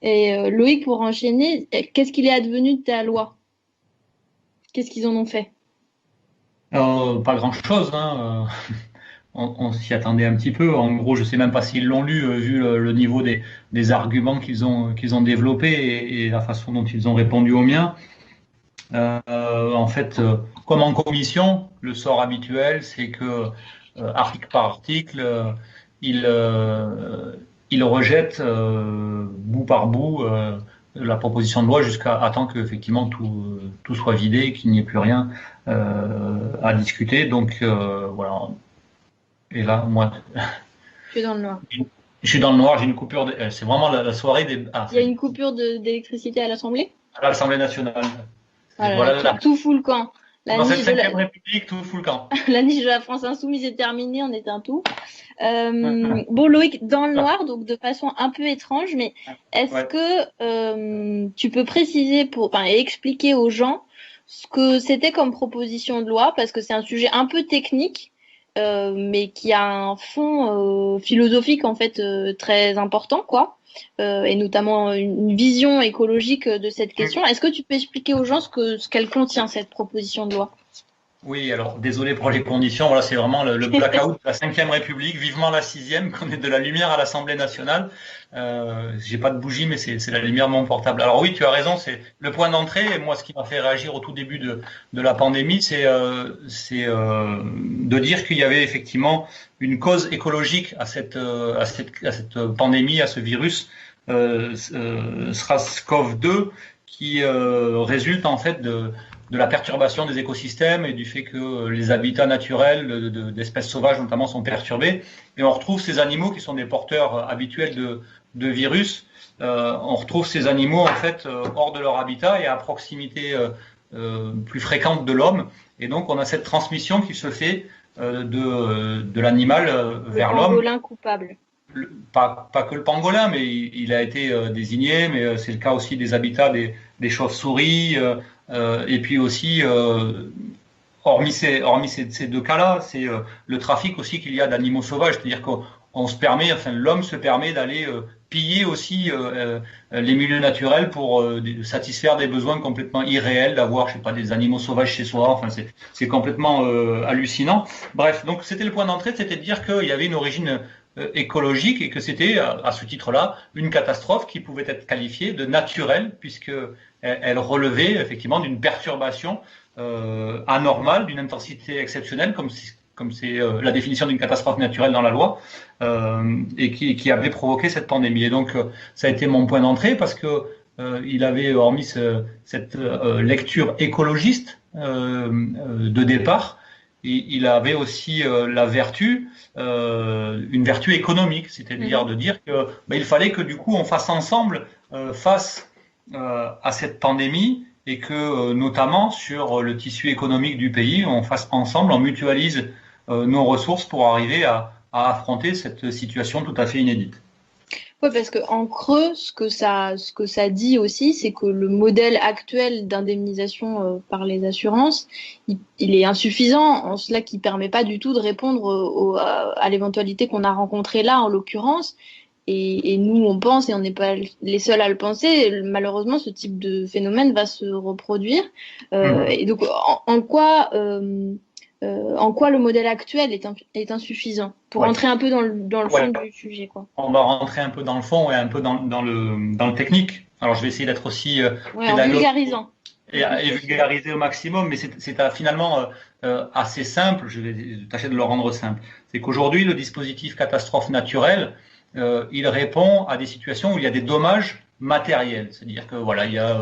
Et Loïc, pour enchaîner, qu'est-ce qu'il est advenu de ta loi? Qu'est-ce qu'ils en ont fait? Pas grand-chose, hein. On s'y attendait un petit peu. En gros, je sais même pas s'ils l'ont lu, vu le niveau des arguments qu'ils ont développés et la façon dont ils ont répondu aux miens. En fait, comme en commission, le sort habituel, c'est que article par article, il, euh, il rejette bout par bout la proposition de loi jusqu'à attendre que effectivement tout soit vidé, qu'il n'y ait plus rien à discuter. Donc voilà. Et là, moi, Tu es dans le noir. je suis dans le noir. J'ai une coupure. C'est vraiment la soirée des. Ah, Il y a c'est une coupure d'électricité à l'Assemblée? à l'Assemblée nationale. Ah là là, Voilà. tout fout le camp. La Dans cette niche de la, cinquième République, tout fout le camp. la niche de la France insoumise est terminée, on éteint tout. Ouais. Bon, Loïc, dans le noir, donc de façon un peu étrange, mais est-ce Ouais. que tu peux préciser et expliquer aux gens ce que c'était comme proposition de loi, parce que c'est un sujet un peu technique, mais qui a un fond philosophique en fait très important, quoi, et notamment une vision écologique de cette question. Est-ce que tu peux expliquer aux gens ce qu'elle contient, cette proposition de loi? Oui, alors désolé pour les conditions. Voilà, c'est vraiment le blackout de la Cinquième République. Vivement la sixième, qu'on ait de la lumière à l'Assemblée nationale. J'ai pas de bougie, mais c'est la lumière de mon portable. Alors oui, tu as raison. C'est le point d'entrée. Et moi, ce qui m'a fait réagir au tout début de la pandémie, c'est de dire qu'il y avait effectivement une cause écologique à cette pandémie, à ce virus SARS-CoV-2, qui résulte en fait de la perturbation des écosystèmes et du fait que les habitats naturels d'espèces sauvages notamment sont perturbés. Et on retrouve ces animaux qui sont des porteurs habituels de virus. On retrouve ces animaux en fait hors de leur habitat et à proximité plus fréquente de l'homme. Et donc on a cette transmission qui se fait de l'animal Le vers l'homme. pangolin coupable. Pas que le pangolin, mais il a été désigné, mais c'est le cas aussi des habitats des chauves-souris, et puis aussi, hormis ces deux cas-là, c'est le trafic aussi qu'il y a d'animaux sauvages, c'est-à-dire qu'on se permet, enfin l'homme se permet d'aller piller aussi les milieux naturels pour satisfaire des besoins complètement irréels, d'avoir, je sais pas, des animaux sauvages chez soi, enfin c'est complètement hallucinant. Bref, donc c'était le point d'entrée, c'était de dire qu'il y avait une origine écologique et que c'était, à ce titre-là, une catastrophe qui pouvait être qualifiée de naturelle puisque elle relevait effectivement d'une perturbation anormale, d'une intensité exceptionnelle, comme c'est la définition d'une catastrophe naturelle dans la loi, et qui avait provoqué cette pandémie. Et donc, ça a été mon point d'entrée parce que il avait, hormis cette lecture écologiste de départ, il avait aussi la vertu, une vertu économique, c'est-à-dire de dire que il fallait que du coup on fasse ensemble face à cette pandémie et que notamment sur le tissu économique du pays, on fasse ensemble, on mutualise nos ressources pour arriver à affronter cette situation tout à fait inédite. Ouais, parce que en creux, ce que ça dit aussi, c'est que le modèle actuel d'indemnisation par les assurances, il est insuffisant en cela qu'il permet pas du tout de répondre à l'éventualité qu'on a rencontrée là, en l'occurrence. Et nous, on pense, et on n'est pas les seuls à le penser, malheureusement, ce type de phénomène va se reproduire. Et donc, en quoi le modèle actuel est insuffisant pour Ouais. rentrer un peu dans le fond Ouais. du sujet, quoi. On va rentrer un peu dans le fond et un peu dans le technique. Alors je vais essayer d'être aussi Ouais, en pédagogue vulgarisant. et vulgariser au maximum, mais c'est finalement assez simple. Je vais tâcher de le rendre simple. C'est qu'aujourd'hui, le dispositif catastrophe naturelle, il répond à des situations où il y a des dommages matériels. C'est-à-dire que voilà, il y a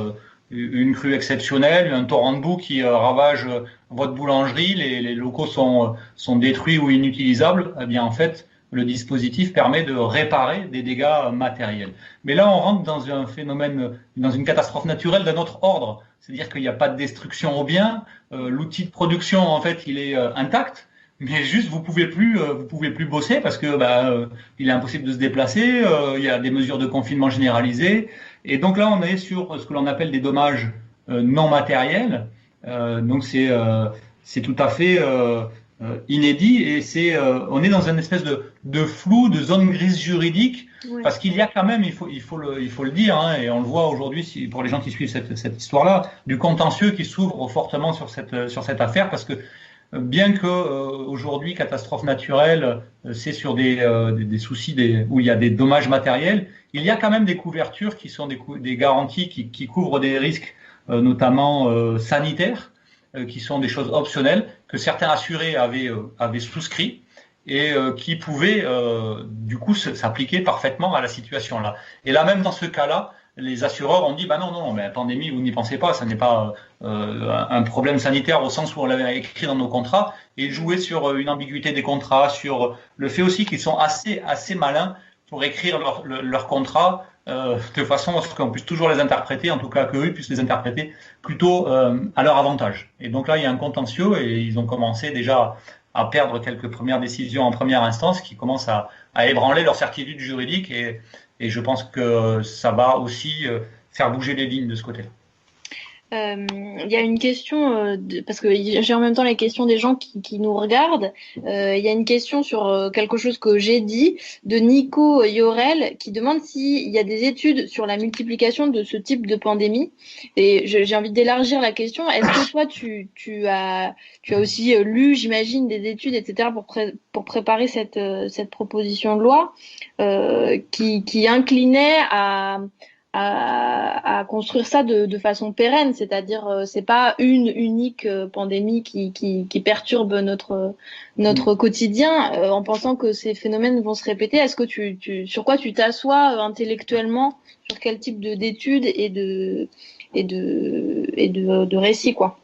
une crue exceptionnelle, un torrent de boue qui ravage votre boulangerie, les locaux sont détruits ou inutilisables. Eh bien, en fait, le dispositif permet de réparer des dégâts matériels. Mais là, on rentre dans un phénomène, dans une catastrophe naturelle d'un autre ordre. C'est-à-dire qu'il n'y a pas de destruction aux biens. L'outil de production, en fait, il est intact. Mais juste, vous pouvez plus bosser parce que il est impossible de se déplacer. Il y a des mesures de confinement généralisées. Et donc là, on est sur ce que l'on appelle des dommages non matériels. Donc c'est tout à fait inédit et on est dans une espèce de flou, de zone grise juridique, parce qu'il y a quand même, il faut le dire, hein, et on le voit aujourd'hui pour les gens qui suivent cette histoire-là, du contentieux qui s'ouvre fortement sur cette affaire, parce que bien que aujourd'hui catastrophe naturelle, c'est sur des soucis où il y a des dommages matériels, il y a quand même des couvertures qui sont des garanties qui couvrent des risques, notamment sanitaires, qui sont des choses optionnelles que certains assurés avaient souscrit et qui pouvaient du coup s'appliquer parfaitement à la situation là. Et là même dans ce cas-là, les assureurs ont dit bah non, mais pandémie, vous n'y pensez pas, ça n'est pas un problème sanitaire au sens où on l'avait écrit dans nos contrats, et jouer sur une ambiguïté des contrats, sur le fait aussi qu'ils sont assez malins pour écrire leur contrat de façon à ce qu'on puisse toujours les interpréter, en tout cas qu'eux puissent les interpréter plutôt à leur avantage. Et donc là, il y a un contentieux et ils ont commencé déjà à perdre quelques premières décisions en première instance qui commencent à ébranler leur certitude juridique et je pense que ça va aussi faire bouger les lignes de ce côté-là. Il y a une question, parce que j'ai en même temps les questions des gens qui nous regardent. Il y a une question sur quelque chose que j'ai dit de Nico Yorel qui demande s'il y a des études sur la multiplication de ce type de pandémie. Et j'ai envie d'élargir la question. Est-ce que toi, tu as aussi lu, j'imagine, des études, etc., pour préparer cette proposition de loi qui inclinait à construire ça de façon pérenne, c'est-à-dire c'est pas une unique pandémie qui perturbe notre quotidien en pensant que ces phénomènes vont se répéter. Est-ce que sur quoi tu t'assois intellectuellement, sur quel type d'études et de récits quoi?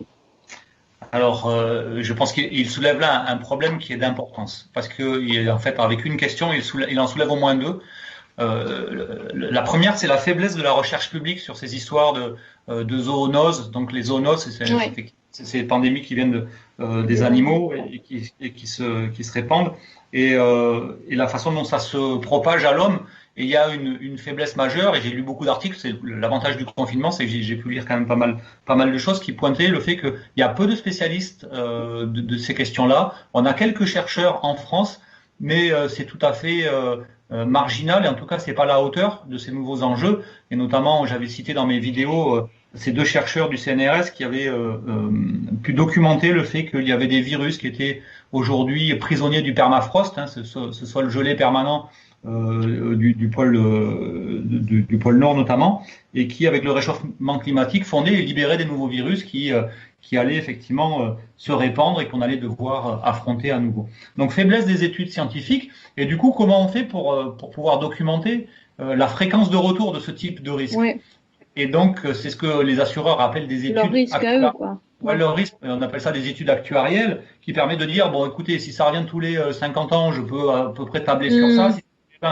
Alors, je pense qu'il soulève là un problème qui est d'importance, parce que en fait, avec une question, il en soulève au moins deux. La première, c'est la faiblesse de la recherche publique sur ces histoires de zoonoses. Donc les zoonoses, c'est ces pandémies qui viennent des animaux et qui se répandent. Et la façon dont ça se propage à l'homme, et il y a une faiblesse majeure, et j'ai lu beaucoup d'articles, c'est l'avantage du confinement, c'est que j'ai pu lire quand même pas mal de choses qui pointaient le fait qu'il y a peu de spécialistes de ces questions-là. On a quelques chercheurs en France, mais c'est tout à fait marginal, et en tout cas c'est pas à la hauteur de ces nouveaux enjeux. Et notamment, j'avais cité dans mes vidéos ces deux chercheurs du CNRS qui avaient pu documenter le fait qu'il y avait des virus qui étaient aujourd'hui prisonniers du permafrost, hein, ce soit le gelé permanent du pôle Nord notamment, et qui avec le réchauffement climatique fondaient et libéraient des nouveaux virus qui allaient effectivement se répandre et qu'on allait devoir affronter à nouveau. Donc faiblesse des études scientifiques, et du coup comment on fait pour pouvoir documenter la fréquence de retour de ce type de risque. Oui. Et donc c'est ce que les assureurs appellent des études. Leur risque à eux, quoi. Ouais, leur risque, on appelle ça des études actuarielles, qui permet de dire bon écoutez, si ça revient tous les 50 ans, je peux à peu près tabler sur ça. Si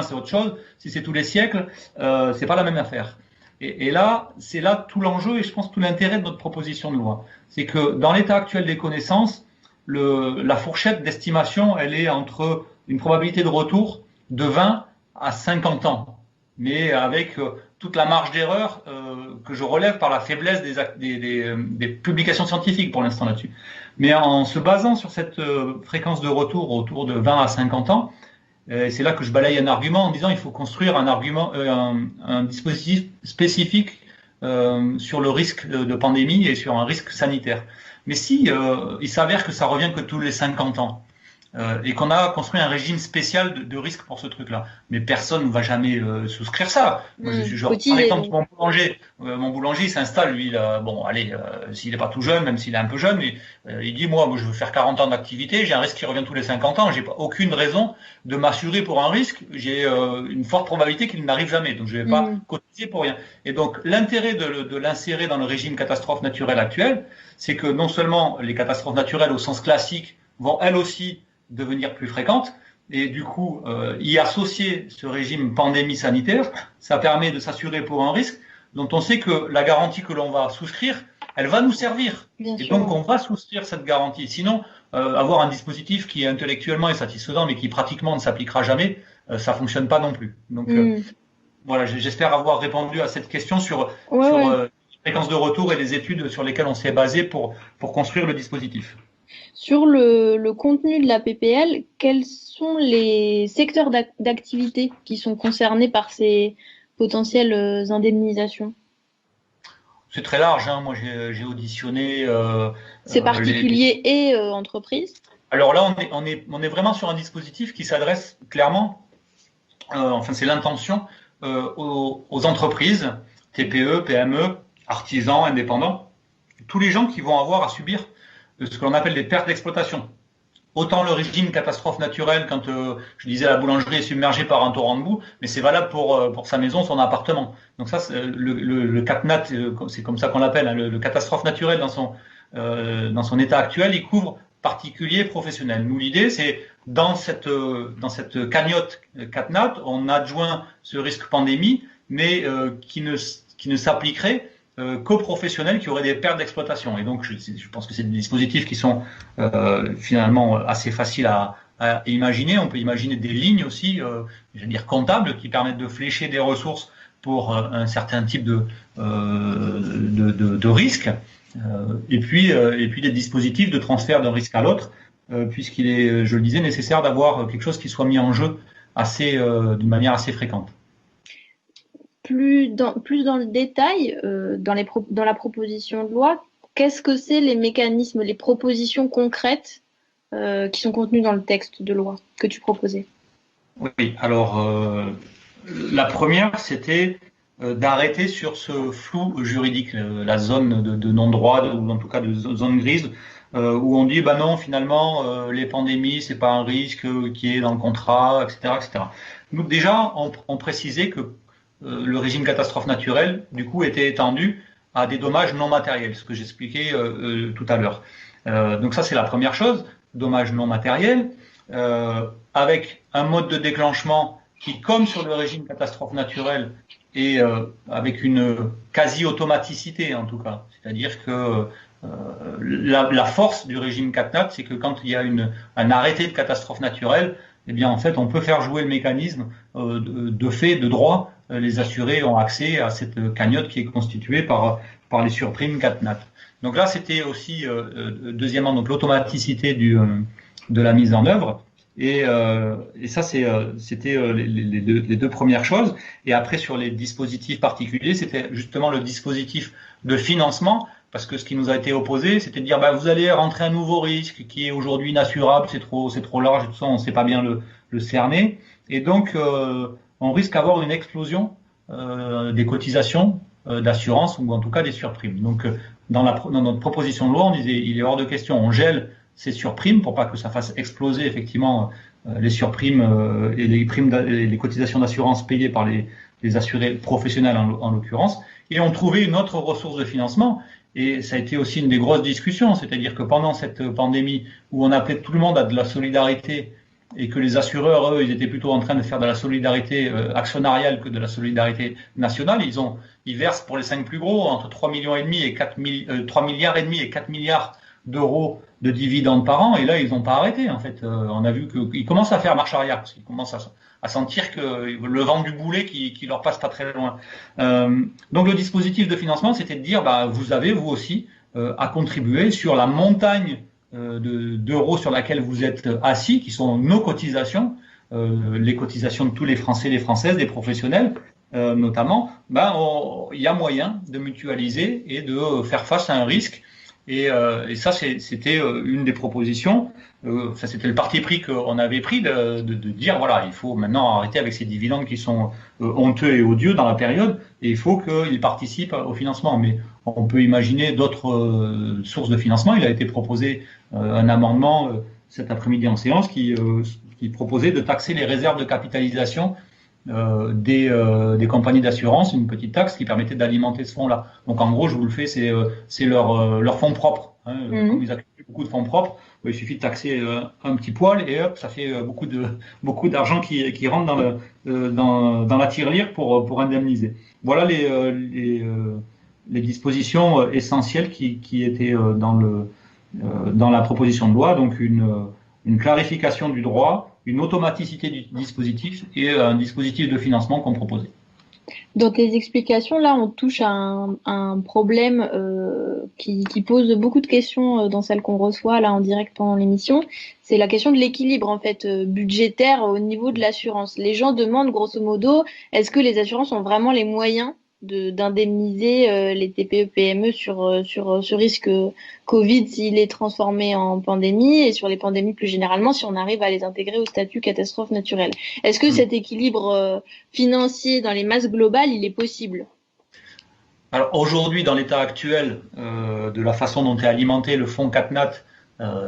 c'est autre chose. Si c'est tous les siècles, c'est pas la même affaire. Et là, c'est là tout l'enjeu et je pense tout l'intérêt de notre proposition de loi. C'est que dans l'état actuel des connaissances, la fourchette d'estimation, elle est entre une probabilité de retour de 20 à 50 ans. Mais avec toute la marge d'erreur que je relève par la faiblesse des publications scientifiques pour l'instant là-dessus. Mais en se basant sur cette fréquence de retour autour de 20 à 50 ans, c'est là que je balaye un argument en disant il faut construire un dispositif spécifique sur le risque de pandémie et sur un risque sanitaire. Mais si il s'avère que ça revient que tous les 50 ans et qu'on a construit un régime spécial de risque pour ce truc-là, mais personne ne va jamais souscrire ça. Moi, je reprends l'exemple de mon boulanger. Mon boulanger, il s'installe, lui, bon, allez, s'il n'est pas tout jeune, même s'il est un peu jeune, mais, il dit, moi, je veux faire 40 ans d'activité, j'ai un risque qui revient tous les 50 ans, j'ai aucune raison de m'assurer pour un risque, j'ai une forte probabilité qu'il n'arrive jamais, donc je ne vais pas cotiser pour rien. Et donc, l'intérêt de l'insérer dans le régime catastrophe naturelle actuel, c'est que non seulement les catastrophes naturelles au sens classique vont elles aussi devenir plus fréquentes, et du coup, y associer ce régime pandémie sanitaire, ça permet de s'assurer pour un risque dont on sait que la garantie que l'on va souscrire, elle va nous servir. Bien et sûr. donc, on va souscrire cette garantie. Sinon, avoir un dispositif qui intellectuellement est satisfaisant, mais qui pratiquement ne s'appliquera jamais, ça fonctionne pas non plus. Donc, voilà, j'espère avoir répondu à cette question sur fréquence de retour et les études sur lesquelles on s'est basé pour construire le dispositif. Sur le contenu de la PPL, quels sont les secteurs d'activité qui sont concernés par ces potentielles indemnisations? C'est très large, hein. Moi, j'ai auditionné C'est les. particulier et entreprise? Alors là, on est vraiment sur un dispositif qui s'adresse clairement, enfin c'est l'intention, aux entreprises, TPE, PME, artisans, indépendants, tous les gens qui vont avoir à subir ce que l'on appelle des pertes d'exploitation. Autant le régime catastrophe naturelle, quand je disais la boulangerie est submergée par un torrent de boue, mais c'est valable pour sa maison, son appartement. Donc ça, le CatNat, c'est comme ça qu'on l'appelle, hein, le catastrophe naturelle dans son état actuel, il couvre particulier professionnel. Nous, l'idée, c'est dans cette cagnotte CatNat, on adjoint ce risque pandémie, mais qui ne s'appliquerait qu'aux professionnels qui auraient des pertes d'exploitation. Et donc, je pense que c'est des dispositifs qui sont finalement assez faciles à imaginer. On peut imaginer des lignes aussi, je veux dire comptables, qui permettent de flécher des ressources pour un certain type de risque. Et puis des dispositifs de transfert d'un risque à l'autre, puisqu'il est, je le disais, nécessaire d'avoir quelque chose qui soit mis en jeu d'une manière assez fréquente. Plus dans le détail, dans la proposition de loi, qu'est-ce que c'est les mécanismes, les propositions concrètes qui sont contenues dans le texte de loi que tu proposais? Oui, alors la première, c'était d'arrêter sur ce flou juridique, la zone de non-droit, ou en tout cas de zone grise, où on dit, bah non, finalement, les pandémies, c'est pas un risque qui est dans le contrat, etc., etc. Donc déjà, on précisait que le régime catastrophe naturelle, du coup, était étendu à des dommages non matériels, ce que j'expliquais tout à l'heure. Donc ça, c'est la première chose, dommages non matériels, avec un mode de déclenchement qui, comme sur le régime catastrophe naturelle, est avec une quasi-automaticité en tout cas. C'est-à-dire que la force du régime CatNat, c'est que quand il y a un arrêté de catastrophe naturelle, eh bien en fait, on peut faire jouer le mécanisme de fait, de droit. Les assurés ont accès à cette cagnotte qui est constituée par les surprimes CatNat. Donc là, c'était aussi deuxièmement donc l'automaticité de la mise en œuvre. Et ça, c'était les deux premières choses. Et après, sur les dispositifs particuliers, c'était justement le dispositif de financement, parce que ce qui nous a été opposé, c'était de dire, bah, vous allez rentrer un nouveau risque qui est aujourd'hui inassurable, c'est trop large, et tout ça, on ne sait pas bien le cerner. Et donc, on risque d'avoir une explosion des cotisations d'assurance, ou en tout cas des surprimes. Donc, dans notre proposition de loi, on disait, il est hors de question, on gèle ces surprimes pour pas que ça fasse exploser effectivement les surprimes et les cotisations d'assurance payées par les assurés professionnels en l'occurrence. Et on trouvait une autre ressource de financement. Et ça a été aussi une des grosses discussions, c'est-à-dire que pendant cette pandémie où on appelait tout le monde à de la solidarité et que les assureurs, eux, ils étaient plutôt en train de faire de la solidarité actionnariale que de la solidarité nationale, ils versent pour les 5 plus gros entre 3 millions et demi et 3 milliards et demi et 4 milliards d'euros de dividendes par an, et là, ils n'ont pas arrêté, en fait. On a vu qu'ils commencent à faire marche arrière, parce qu'ils commencent à sentir que le vent du boulet qui leur passe pas très loin. Donc, le dispositif de financement, c'était de dire, bah, vous avez, vous aussi, à contribuer sur la montagne d'euros sur laquelle vous êtes assis, qui sont nos cotisations, les cotisations de tous les Français, les Françaises, des professionnels, notamment, ben, il y a moyen de mutualiser et de faire face à un risque. Et ça, c'était une des propositions. Ça, c'était le parti pris qu'on avait pris de dire voilà, il faut maintenant arrêter avec ces dividendes qui sont honteux et odieux dans la période, et il faut qu'ils participent au financement. Mais on peut imaginer d'autres sources de financement. Il a été proposé un amendement cet après-midi en séance qui proposait de taxer les réserves de capitalisation des compagnies d'assurance, une petite taxe qui permettait d'alimenter ce fonds-là. Donc en gros, je vous le fais, c'est leur fonds propre. Hein. Comme ils accumulent beaucoup de fonds propres, il suffit de taxer un petit poil et hop, ça fait beaucoup d'argent qui rentre dans la tirelire pour indemniser. Voilà les dispositions essentielles qui étaient dans la proposition de loi. Donc une clarification du droit, une automaticité du dispositif et un dispositif de financement qu'on proposait. Dans tes explications, là, on touche à un problème qui pose beaucoup de questions dans celles qu'on reçoit là en direct pendant l'émission. C'est la question de l'équilibre en fait budgétaire au niveau de l'assurance. Les gens demandent grosso modo, est-ce que les assurances ont vraiment les moyens d'indemniser les TPE-PME sur ce risque Covid s'il est transformé en pandémie et sur les pandémies plus généralement si on arrive à les intégrer au statut catastrophe naturelle. Est-ce que cet équilibre financier dans les masses globales, il est possible? Alors aujourd'hui, dans l'état actuel de la façon dont est alimenté le fonds CatNat,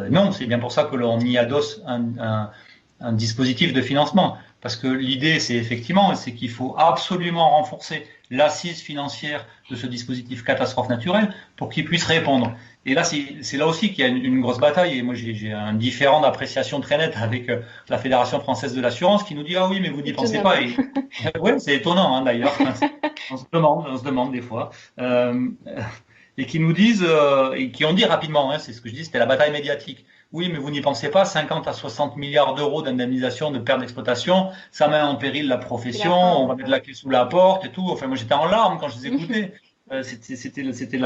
non, c'est bien pour ça que l'on y adosse un dispositif de financement. Parce que l'idée, c'est qu'il faut absolument renforcer l'assise financière de ce dispositif catastrophe naturelle pour qu'il puisse répondre. Et là, c'est là aussi qu'il y a une grosse bataille. Et moi, j'ai un différent d'appréciation très net avec la Fédération française de l'assurance qui nous dit ah oui, mais vous n'y pensez pas. Oui, c'est étonnant d'ailleurs. On se demande des fois. Et qui nous disent, et qui ont dit rapidement, c'est ce que je dis, c'était la bataille médiatique. Oui, mais vous n'y pensez pas, 50 à 60 milliards d'euros d'indemnisation de perte d'exploitation, ça met en péril la profession, on va mettre la clé sous la porte et tout. Enfin, moi j'étais en larmes quand je les écoutais. C'était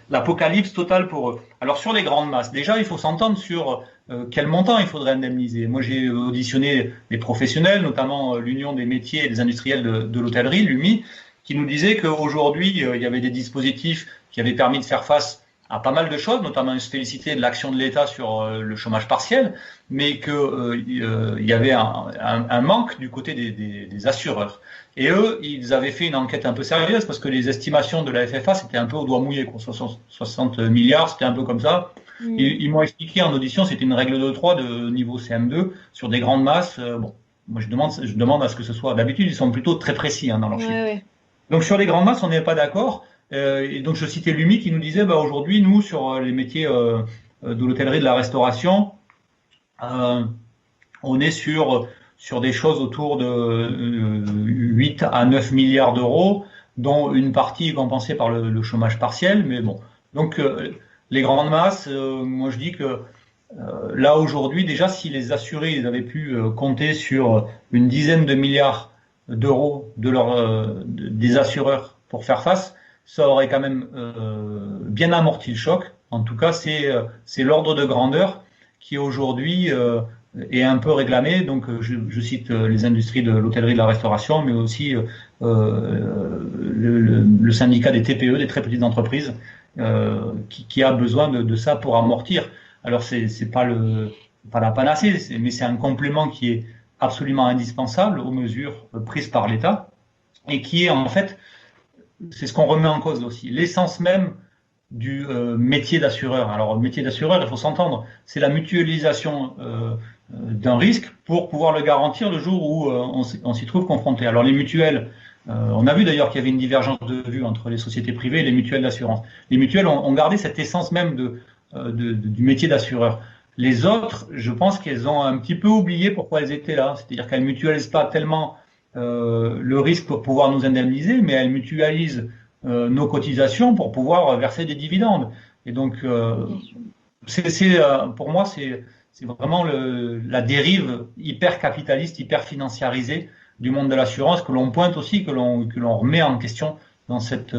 l'apocalypse totale pour eux. Alors sur les grandes masses, déjà il faut s'entendre sur quel montant il faudrait indemniser. Moi j'ai auditionné des professionnels, notamment l'Union des métiers et des industriels de l'hôtellerie, l'UMI, qui nous disait qu'aujourd'hui il y avait des dispositifs qui avaient permis de faire face à pas mal de choses, notamment se féliciter de l'action de l'État sur le chômage partiel, mais qu'il y avait un manque du côté des assureurs. Et eux, ils avaient fait une enquête un peu sérieuse parce que les estimations de la FFA, c'était un peu au doigt mouillé, 60 milliards, c'était un peu comme ça. Ils m'ont expliqué en audition, c'était une règle de 3 de niveau CM2 sur des grandes masses. Bon, moi je demande à ce que ce soit. D'habitude, ils sont plutôt très précis dans leurs chiffres. Ouais. Donc sur les grandes masses, on n'est pas d'accord. Et donc je citais l'UMI qui nous disait aujourd'hui, nous, sur les métiers de l'hôtellerie, de la restauration, on est sur des choses autour de 8 à 9 milliards d'euros, dont une partie est compensée par le chômage partiel. Mais bon, donc les grandes masses, moi je dis que là aujourd'hui, déjà si les assurés ils avaient pu compter sur une dizaine de milliards d'euros des assureurs pour faire face, ça aurait quand même bien amorti le choc. En tout cas, c'est l'ordre de grandeur qui aujourd'hui est un peu réclamé. Donc, je cite les industries de l'hôtellerie, de la restauration, mais aussi le syndicat des TPE, des très petites entreprises, qui a besoin de ça pour amortir. Alors, c'est pas la panacée, mais c'est un complément qui est absolument indispensable aux mesures prises par l'État et qui est en fait, c'est ce qu'on remet en cause aussi, l'essence même du métier d'assureur. Alors, le métier d'assureur, il faut s'entendre, c'est la mutualisation d'un risque pour pouvoir le garantir le jour où on s'y trouve confronté. Alors, les mutuelles, on a vu d'ailleurs qu'il y avait une divergence de vue entre les sociétés privées et les mutuelles d'assurance. Les mutuelles ont gardé cette essence même du métier d'assureur. Les autres, je pense qu'elles ont un petit peu oublié pourquoi elles étaient là. C'est-à-dire qu'elles mutualisent pas tellement le risque pour pouvoir nous indemniser, mais elles mutualisent nos cotisations pour pouvoir verser des dividendes. Et donc, pour moi, c'est vraiment la dérive hyper capitaliste, hyper financiarisée du monde de l'assurance que l'on pointe aussi, que l'on remet en question dans cette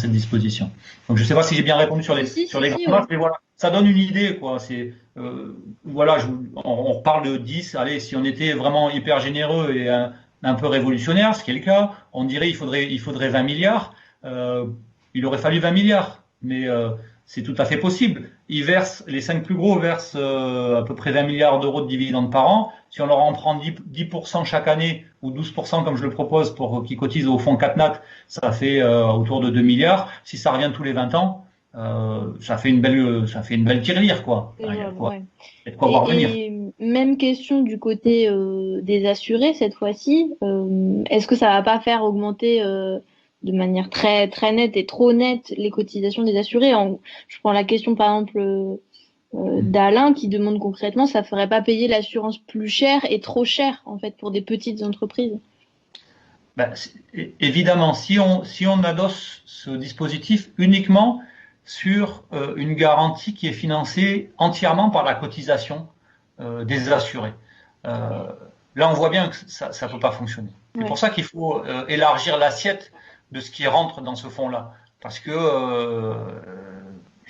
disposition. Donc, je ne sais pas si j'ai bien répondu sur les grandes masses, mais voilà, ça donne une idée, quoi. C'est voilà, on reparle de 10. Allez, si on était vraiment hyper généreux et un peu révolutionnaire, ce qui est le cas, on dirait il faudrait 20 milliards. Il aurait fallu 20 milliards, mais c'est tout à fait possible. Les 5 plus gros versent à peu près 20 milliards d'euros de dividendes par an. Si on leur en prend 10% chaque année ou 12% comme je le propose pour qu'ils cotisent au fonds CatNat, ça fait autour de 2 milliards. Si ça revient tous les 20 ans, ça fait une belle tirelire, quoi. Il y a de quoi voir venir. Et même question du côté des assurés cette fois-ci. Est-ce que ça va pas faire augmenter de manière très très nette et trop nette les cotisations des assurés? Je prends la question par exemple d'Alain qui demande concrètement, ça ferait pas payer l'assurance plus cher et trop cher en fait pour des petites entreprises? Évidemment, si on adosse ce dispositif uniquement sur une garantie qui est financée entièrement par la cotisation des assurés. là, on voit bien que ça ne peut pas fonctionner. C'est pour ça qu'il faut élargir l'assiette de ce qui rentre dans ce fonds-là. Parce que,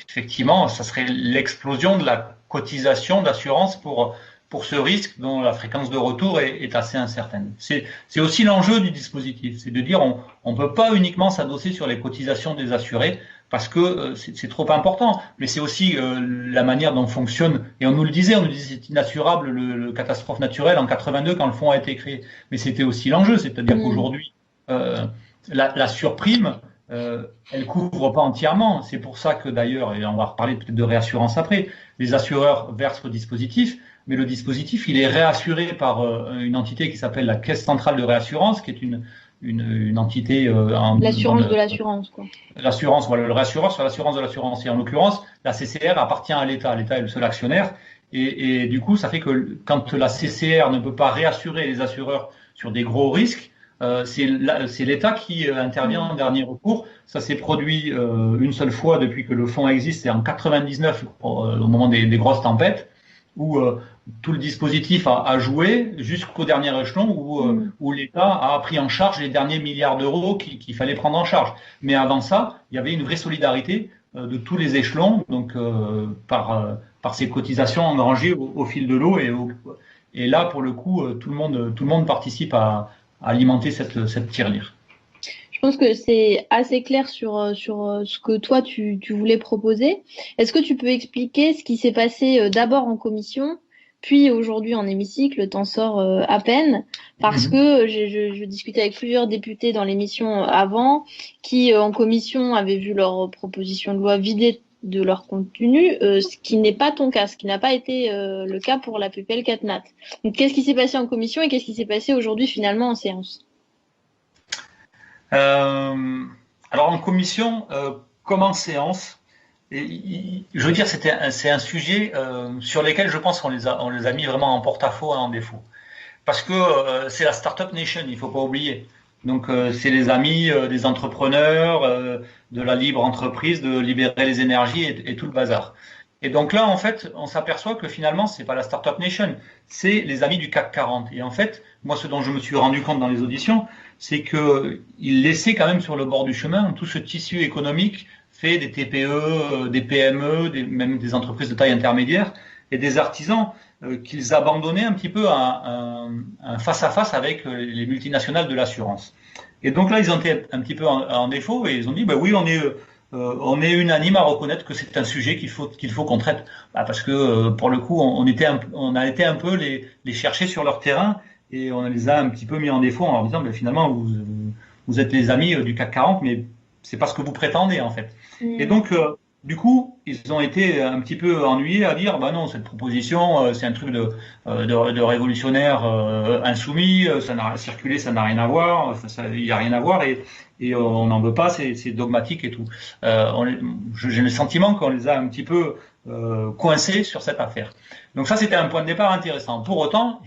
effectivement, ça serait l'explosion de la cotisation d'assurance pour ce risque dont la fréquence de retour est assez incertaine. C'est aussi l'enjeu du dispositif. C'est de dire on ne peut pas uniquement s'adosser sur les cotisations des assurés parce que c'est trop important. Mais c'est aussi la manière dont fonctionne. Et on nous le disait c'est inassurable le catastrophe naturelle en 82 quand le fonds a été créé. Mais c'était aussi l'enjeu, c'est-à-dire qu'aujourd'hui, la surprime, elle couvre pas entièrement. C'est pour ça que d'ailleurs, et on va reparler peut-être de réassurance après, les assureurs versent le dispositif, mais le dispositif, il est réassuré par une entité qui s'appelle la Caisse centrale de réassurance, qui est une entité l'assurance de l'assurance, quoi. L'assurance, voilà, le réassureur sur l'assurance de l'assurance. Et en l'occurrence, la CCR appartient à l'État. L'État est le seul actionnaire. Et du coup, ça fait que quand la CCR ne peut pas réassurer les assureurs sur des gros risques, c'est l'État qui intervient en dernier recours. Ça s'est produit une seule fois depuis que le fonds existe, c'est en 99, au moment des grosses tempêtes, où tout le dispositif a joué jusqu'au dernier échelon où l'État a pris en charge les derniers milliards d'euros qu'il fallait prendre en charge. Mais avant ça, il y avait une vraie solidarité de tous les échelons, donc par ces cotisations engrangées au fil de l'eau. Et là, pour le coup, tout le monde participe à alimenter cette tirelire. Je pense que c'est assez clair sur ce que toi, tu voulais proposer. Est-ce que tu peux expliquer ce qui s'est passé d'abord en commission, puis aujourd'hui en hémicycle, t'en sors à peine, parce que je discutais avec plusieurs députés dans l'émission avant, qui en commission avaient vu leur proposition de loi vidée de leur contenu, ce qui n'est pas ton cas, ce qui n'a pas été le cas pour la PPL 4NAT. Donc qu'est-ce qui s'est passé en commission et qu'est-ce qui s'est passé aujourd'hui finalement en séance? Alors en commission, comme en séance, je veux dire, c'est un sujet sur lequel je pense qu'on les a mis vraiment en porte-à-faux et en défaut. Parce que c'est la Startup Nation, il ne faut pas oublier. Donc c'est les amis des entrepreneurs, de la libre entreprise, de libérer les énergies et tout le bazar. Et donc là, en fait, on s'aperçoit que finalement, c'est pas la Startup Nation, c'est les amis du CAC 40. Et en fait, moi, ce dont je me suis rendu compte dans les auditions, c'est qu'ils laissaient quand même sur le bord du chemin tout ce tissu économique fait des TPE, des PME, même des entreprises de taille intermédiaire et des artisans qu'ils abandonnaient un petit peu à un face-à-face avec les multinationales de l'assurance. Et donc là, ils ont été un petit peu en défaut et ils ont dit, bah oui, on est unanime à reconnaître que c'est un sujet qu'il faut qu'on traite. Parce que pour le coup, on a été un peu les chercher sur leur terrain et on les a un petit peu mis en défaut en leur disant, mais finalement, vous êtes les amis du CAC 40, mais c'est pas ce que vous prétendez en fait. Et donc, du coup, ils ont été un petit peu ennuyés à dire, bah non, cette proposition, c'est un truc de révolutionnaire insoumis, ça n'a circulé, ça n'a rien à voir, il y a rien à voir et on n'en veut pas, c'est dogmatique et tout. J'ai le sentiment qu'on les a un petit peu coincés sur cette affaire. Donc ça, c'était un point de départ intéressant. Pour autant,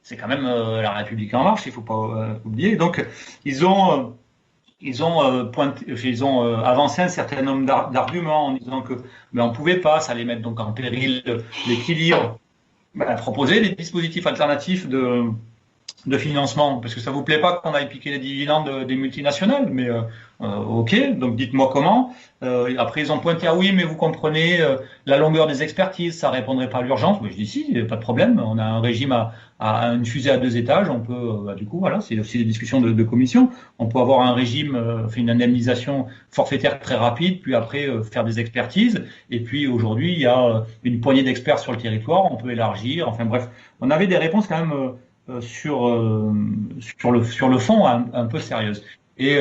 c'est quand même la République en marche, il faut pas oublier. Donc, ils ont avancé un certain nombre d'arguments en disant que on pouvait pas, ça allait mettre donc en péril l'équilibre, proposer des dispositifs alternatifs de financement, parce que ça vous plaît pas qu'on aille piquer les dividendes des multinationales, mais ok, donc dites-moi comment. Après ils ont pointé, oui, mais vous comprenez la longueur des expertises, ça répondrait pas à l'urgence. Mais je dis si, pas de problème, on a un régime à une fusée à 2 étages, on peut, du coup, voilà, c'est aussi des discussions de commission, on peut avoir un régime, une indemnisation forfaitaire très rapide, puis après faire des expertises, et puis aujourd'hui il y a une poignée d'experts sur le territoire, on peut élargir, enfin bref, on avait des réponses quand même sur le fond un peu sérieuses. Et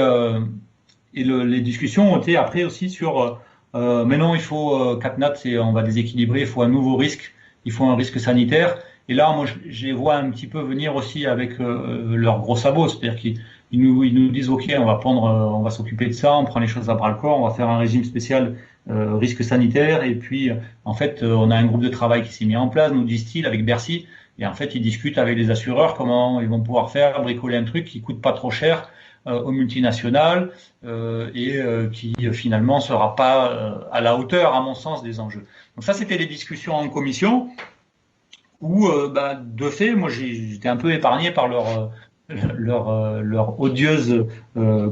les discussions ont été après aussi sur mais non, il faut 4NAT, on va déséquilibrer, il faut un nouveau risque, il faut un risque sanitaire. Et là, moi, je les vois un petit peu venir aussi avec leurs gros sabots, c'est-à-dire qu'ils nous disent ok, on va s'occuper de ça, on prend les choses à bras le corps, on va faire un régime spécial risque sanitaire. Et puis, en fait, on a un groupe de travail qui s'est mis en place, nous disent-ils, avec Bercy. Et en fait, ils discutent avec les assureurs comment ils vont pouvoir faire bricoler un truc qui coûte pas trop cher aux multinationales et qui finalement sera pas à la hauteur, à mon sens, des enjeux. Donc ça, c'était les discussions en commission où, de fait, moi j'étais un peu épargné par leur odieuse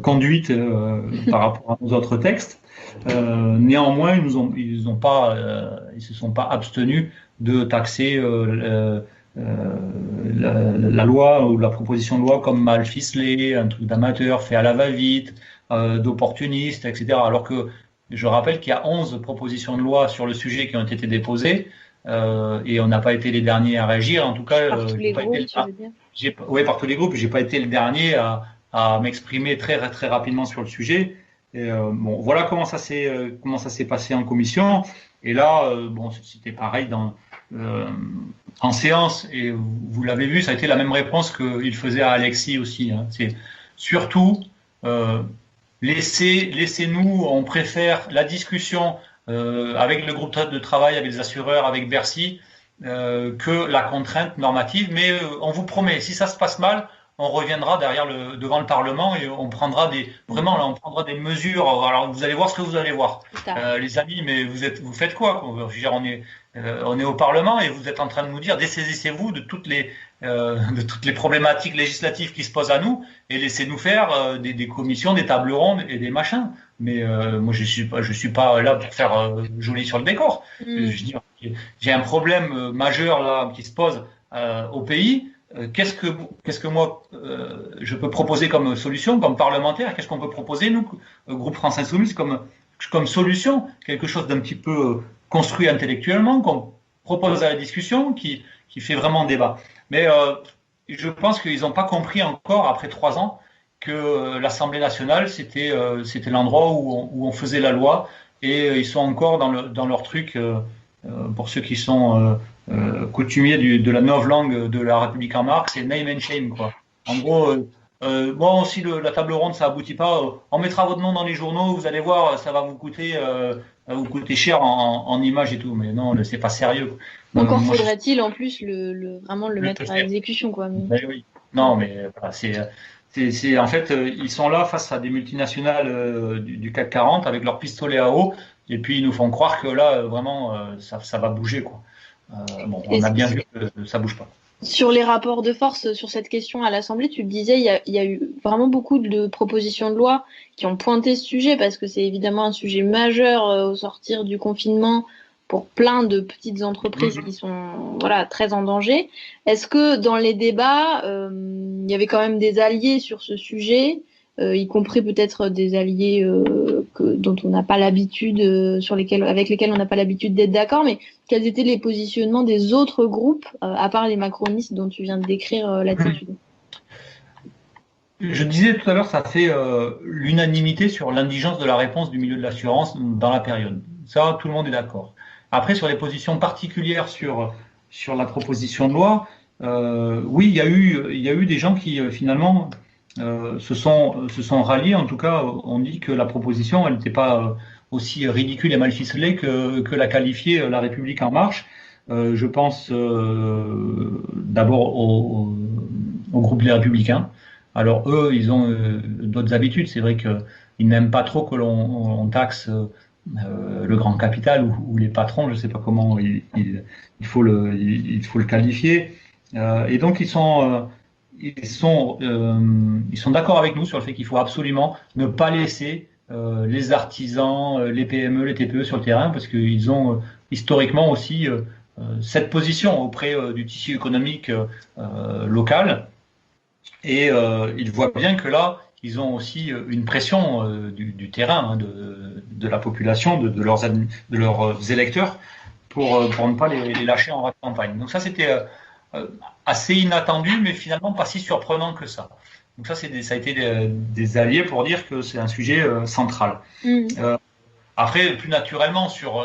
conduite par rapport à nos autres textes. Néanmoins, ils se sont pas abstenus de taxer la loi ou la proposition de loi comme mal ficelée, un truc d'amateur fait à la va-vite, d'opportuniste, etc. Alors que je rappelle qu'il y a 11 propositions de loi sur le sujet qui ont été déposées et on n'a pas été les derniers à réagir. En tout cas, Par tous les groupes, tu veux dire? Oui, par tous les groupes. J'ai pas été le dernier à m'exprimer très très rapidement sur le sujet. Et, bon, voilà comment ça s'est passé en commission. Et là, bon, c'était pareil en séance. Et vous l'avez vu, ça a été la même réponse qu'il faisait à Alexis aussi. Hein. C'est surtout laissez-nous. On préfère la discussion avec le groupe de travail, avec les assureurs, avec Bercy, que la contrainte normative. Mais on vous promet, si ça se passe mal, on reviendra devant le Parlement et on prendra on prendra des mesures. Alors vous allez voir ce que vous allez voir, les amis. Mais vous faites quoi? Je veux dire, on est au Parlement et vous êtes en train de nous dire dessaisissez-vous de toutes les problématiques législatives qui se posent à nous et laissez-nous faire des commissions, des tables rondes et des machins. Mais moi je suis pas là pour faire joli sur le décor. Je veux dire, j'ai un problème majeur là qui se pose au pays. Qu'est-ce que moi je peux proposer comme solution, comme parlementaire? Qu'est-ce qu'on peut proposer nous, groupe France Insoumise, comme solution, quelque chose d'un petit peu construit intellectuellement, qu'on propose à la discussion, qui fait vraiment débat. Mais je pense qu'ils n'ont pas compris encore après 3 ans que l'Assemblée nationale c'était l'endroit où on faisait la loi et ils sont encore dans leur truc. Pour ceux qui sont coutumiers de la novlangue de la République en marche, c'est name and shame, quoi. En gros, bon, si la table ronde ça aboutit pas, on mettra votre nom dans les journaux, vous allez voir, ça va vous coûter cher en images et tout. Mais non, c'est pas sérieux. Encore faudrait-il en plus vraiment le mettre à exécution, quoi. Mais oui. Non, mais voilà, c'est en fait, ils sont là face à des multinationales du CAC 40 avec leur pistolet à eau, et puis ils nous font croire que là, vraiment, ça va bouger, quoi. Bon, on a bien vu que ça bouge pas. Sur les rapports de force, sur cette question à l'Assemblée, tu le disais, il y a eu vraiment beaucoup de propositions de loi qui ont pointé ce sujet parce que c'est évidemment un sujet majeur au sortir du confinement pour plein de petites entreprises qui sont très en danger. Est-ce que dans les débats, il y avait quand même des alliés sur ce sujet, y compris peut-être des alliés dont on n'a pas l'habitude, avec lesquels on n'a pas l'habitude d'être d'accord, mais quels étaient les positionnements des autres groupes, à part les macronistes dont tu viens de décrire l'attitude? Je disais tout à l'heure, ça fait l'unanimité sur l'indigence de la réponse du milieu de l'assurance dans la période. Ça, tout le monde est d'accord. Après, sur les positions particulières sur la proposition de loi, oui, il y a eu des gens qui finalement se sont ralliés. En tout cas, on dit que la proposition, elle n'était pas aussi ridicule et mal ficelée que l'a qualifiée La République en marche. Je pense d'abord au groupe des Républicains. Alors eux, ils ont d'autres habitudes. C'est vrai qu'ils n'aiment pas trop que l'on taxe le grand capital ou les patrons. Je ne sais pas comment il faut le qualifier. Et donc ils sont d'accord avec nous sur le fait qu'il faut absolument ne pas laisser les artisans, les PME, les TPE sur le terrain parce qu'ils ont historiquement aussi cette position auprès du tissu économique local. Et ils voient bien que là, ils ont aussi une pression du terrain, hein, de la population, de leurs électeurs, pour ne pas les lâcher en campagne. Donc ça, c'était assez inattendu, mais finalement pas si surprenant que ça. Donc ça, ça a été des alliés pour dire que c'est un sujet central. Après, plus naturellement, sur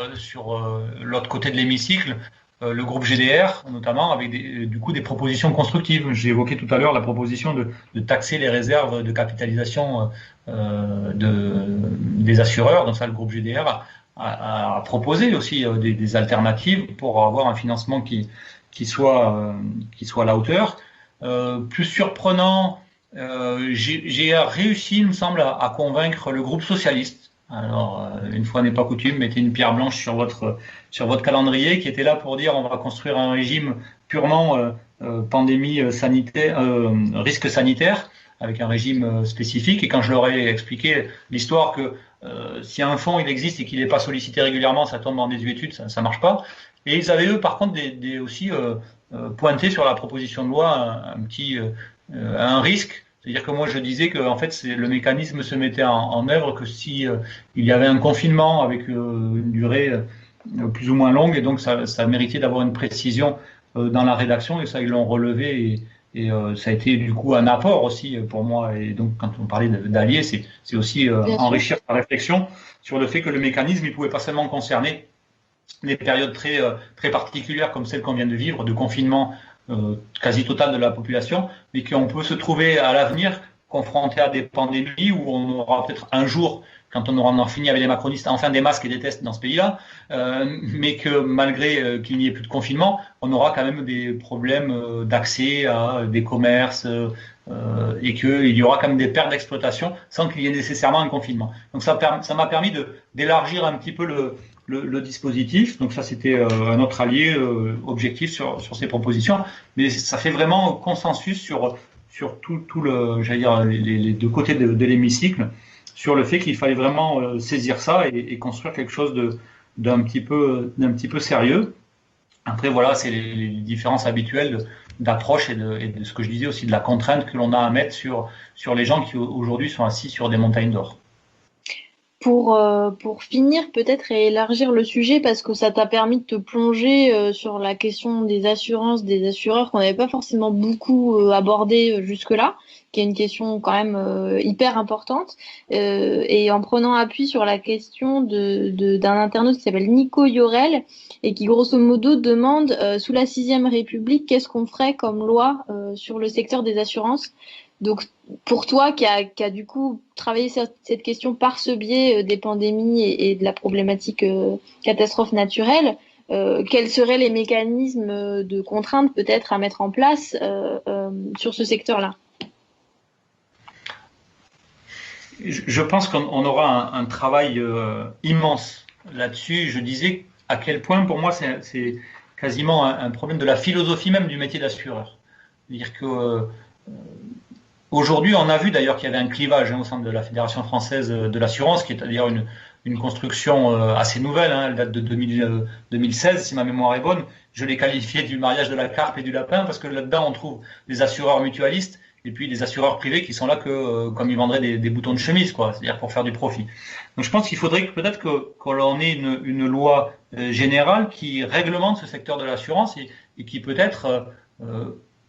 l'autre côté de l'hémicycle, le groupe GDR, notamment, avec du coup des propositions constructives. J'ai évoqué tout à l'heure la proposition de taxer les réserves de capitalisation des assureurs. Donc ça, le groupe GDR a proposé aussi des alternatives pour avoir un financement qui soit à la hauteur. Plus surprenant, j'ai réussi, il me semble, à convaincre le groupe socialiste Alors, une fois n'est pas coutume, mettez une pierre blanche sur votre calendrier qui était là pour dire on va construire un régime purement pandémie sanitaire, risque sanitaire, avec un régime spécifique. Et quand je leur ai expliqué l'histoire que si un fonds il existe et qu'il n'est pas sollicité régulièrement, ça tombe en désuétude, ça marche pas. Et ils avaient eux par contre aussi pointé sur la proposition de loi un risque. C'est-à-dire que moi je disais que en fait le mécanisme se mettait en œuvre que si il y avait un confinement avec une durée plus ou moins longue, et donc ça méritait d'avoir une précision dans la rédaction, et ça ils l'ont relevé, et ça a été du coup un apport aussi pour moi. Et donc quand on parlait d'alliés, c'est aussi enrichir la réflexion sur le fait que le mécanisme il pouvait pas seulement concerner des périodes très particulières comme celle qu'on vient de vivre, de confinement quasi total de la population, mais qu'on peut se trouver à l'avenir confronté à des pandémies où on aura peut-être un jour, quand on aura fini avec les macronistes, enfin des masques et des tests dans ce pays-là, mais que malgré qu'il n'y ait plus de confinement, on aura quand même des problèmes d'accès à des commerces et qu'il y aura quand même des pertes d'exploitation sans qu'il y ait nécessairement un confinement. Donc ça m'a permis d'élargir un petit peu le dispositif. Donc ça, c'était un autre allié objectif sur ces propositions. Mais ça fait vraiment consensus sur tout j'allais dire, les deux côtés de l'hémicycle, sur le fait qu'il fallait vraiment saisir ça et construire quelque chose d'un petit peu sérieux. Après, voilà, c'est les différences habituelles d'approche et de ce que je disais aussi, de la contrainte que l'on a à mettre sur les gens qui aujourd'hui sont assis sur des montagnes d'or. Pour finir peut-être et élargir le sujet, parce que ça t'a permis de te plonger sur la question des assurances, des assureurs qu'on n'avait pas forcément beaucoup abordé jusque-là, qui est une question quand même hyper importante, et en prenant appui sur la question d'un internaute qui s'appelle Nico Yorel et qui grosso modo demande sous la 6e République qu'est-ce qu'on ferait comme loi sur le secteur des assurances. Donc, pour toi, qui a du coup travaillé cette question par ce biais des pandémies et de la problématique catastrophe naturelle, quels seraient les mécanismes de contrainte peut-être à mettre en place sur ce secteur-là? Je pense qu'on aura un travail immense là-dessus. Je disais à quel point, pour moi, c'est quasiment un problème de la philosophie même du métier d'assureur. C'est-à-dire que aujourd'hui, on a vu d'ailleurs qu'il y avait un clivage au sein de la Fédération française de l'assurance, qui est d'ailleurs une construction assez nouvelle, elle date de 2016, si ma mémoire est bonne. Je l'ai qualifié du mariage de la carpe et du lapin, parce que là-dedans, on trouve des assureurs mutualistes et puis des assureurs privés qui sont là que comme ils vendraient des boutons de chemise, quoi, c'est-à-dire pour faire du profit. Donc je pense qu'il faudrait peut-être qu'on ait une loi générale qui réglemente ce secteur de l'assurance et qui peut-être,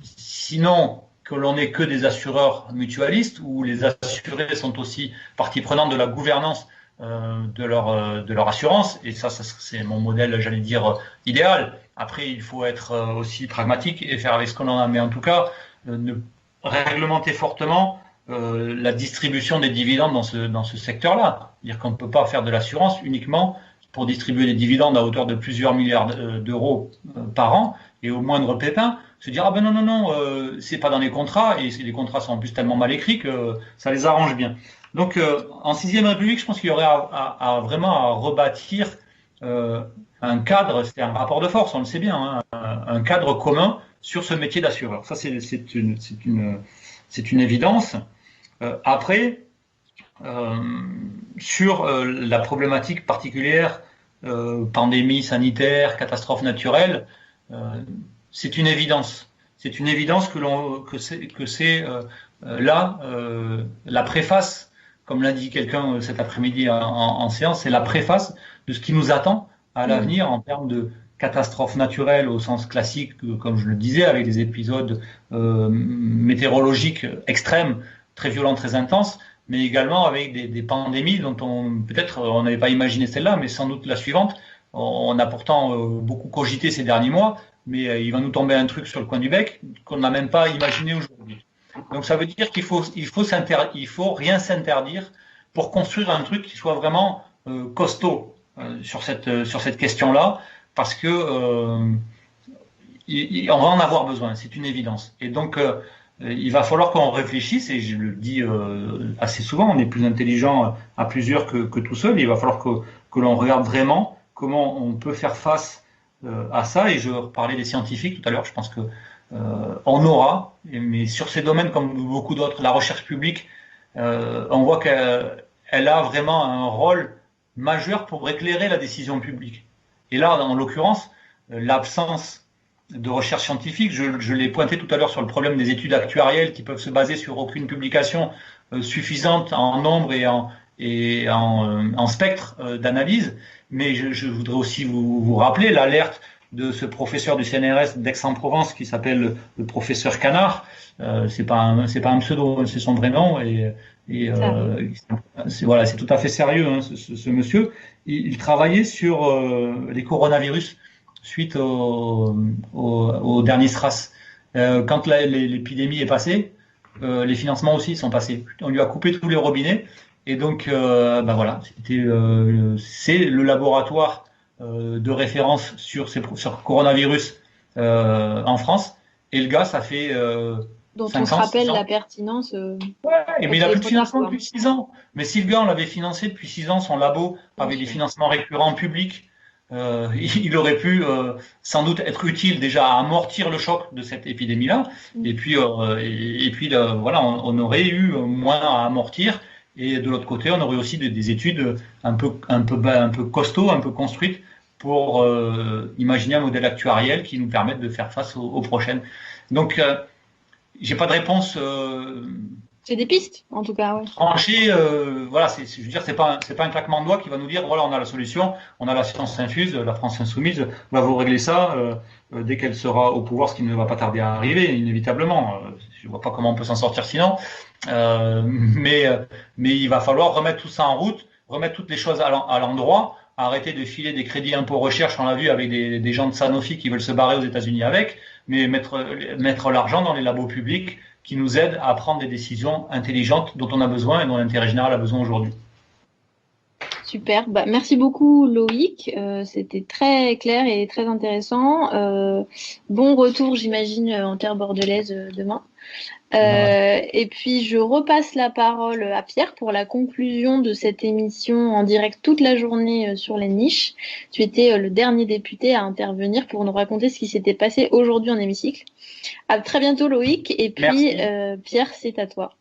sinon que l'on n'ait que des assureurs mutualistes, où les assurés sont aussi partie prenante de la gouvernance de leur assurance, et ça c'est mon modèle, j'allais dire, idéal. Après, il faut être aussi pragmatique et faire avec ce qu'on en a, mais en tout cas, ne réglementer fortement la distribution des dividendes dans ce secteur-là. C'est-à-dire qu'on ne peut pas faire de l'assurance uniquement pour distribuer des dividendes à hauteur de plusieurs milliards d'euros par an, et au moindre pépin, se dire ah ben non, c'est pas dans les contrats, et les contrats sont en plus tellement mal écrits que ça les arrange bien. Donc en 6e République, je pense qu'il y aurait vraiment à rebâtir un cadre, c'est un rapport de force, on le sait bien, un cadre commun sur ce métier d'assureur. Ça, c'est une évidence. Après, sur la problématique particulière, pandémie sanitaire, catastrophe naturelle, c'est une évidence. C'est une évidence que c'est là la préface, comme l'a dit quelqu'un cet après-midi en séance, c'est la préface de ce qui nous attend à l'avenir en termes de catastrophes naturelles au sens classique, comme je le disais, avec des épisodes météorologiques extrêmes, très violents, très intenses, mais également avec des pandémies dont peut-être on n'avait pas imaginé celle-là, mais sans doute la suivante. On a pourtant beaucoup cogité ces derniers mois, mais il va nous tomber un truc sur le coin du bec qu'on n'a même pas imaginé aujourd'hui. Donc ça veut dire qu'il faut rien s'interdire pour construire un truc qui soit vraiment costaud sur cette question-là, parce que on va en avoir besoin, c'est une évidence. Et donc il va falloir qu'on réfléchisse, et je le dis assez souvent, on est plus intelligent à plusieurs que tout seul. Il va falloir que l'on regarde vraiment comment on peut faire face à ça. Et je parlais des scientifiques tout à l'heure. Je pense que on aura, mais sur ces domaines comme beaucoup d'autres, la recherche publique, on voit qu'elle a vraiment un rôle majeur pour éclairer la décision publique. Et là, en l'occurrence, l'absence de recherche scientifique, je l'ai pointé tout à l'heure sur le problème des études actuarielles qui peuvent se baser sur aucune publication suffisante en nombre et en spectre d'analyse. Mais je voudrais aussi vous rappeler l'alerte de ce professeur du CNRS d'Aix-en-Provence qui s'appelle le professeur Canard. C'est pas un pseudo, c'est son vrai nom, voilà, c'est tout à fait sérieux, hein, ce monsieur. Il travaillait sur les coronavirus suite au dernier SRAS. Quand l'épidémie est passée, les financements aussi sont passés. On lui a coupé tous les robinets, et donc voilà, c'est le laboratoire de référence sur coronavirus en France. Et le gars, ça fait dont 5 on se rappelle la pertinence. Ouais, mais il a plus de financement depuis 6 ans. Mais si le gars, on l'avait financé depuis 6 ans, son labo, avec des financements récurrents publics, il aurait pu sans doute être utile déjà à amortir le choc de cette épidémie-là. Et puis, voilà, on aurait eu moins à amortir. Et de l'autre côté, on aurait aussi des études un peu costauds, un peu construites pour imaginer un modèle actuariel qui nous permette de faire face aux prochaines. Donc, j'ai pas de réponse. C'est des pistes, en tout cas. Ouais. Tranchée, voilà, je veux dire, c'est pas un claquement de doigts qui va nous dire, voilà, on a la solution, on a la science infuse, la France insoumise va vous régler ça dès qu'elle sera au pouvoir, ce qui ne va pas tarder à arriver, inévitablement. Je vois pas comment on peut s'en sortir sinon. Mais il va falloir remettre tout ça en route, remettre toutes les choses à l'endroit, arrêter de filer des crédits impôt recherche, on l'a vu avec des gens de Sanofi qui veulent se barrer aux États-Unis avec, mais mettre l'argent dans les labos publics qui nous aident à prendre des décisions intelligentes dont on a besoin et dont l'intérêt général a besoin aujourd'hui. Super, merci beaucoup Loïc, c'était très clair et très intéressant. Bon retour, j'imagine, en terre bordelaise demain. Et puis je repasse la parole à Pierre pour la conclusion de cette émission en direct toute la journée sur les niches. Tu étais le dernier député à intervenir pour nous raconter ce qui s'était passé aujourd'hui en hémicycle. À très bientôt Loïc, et puis Pierre, c'est à toi.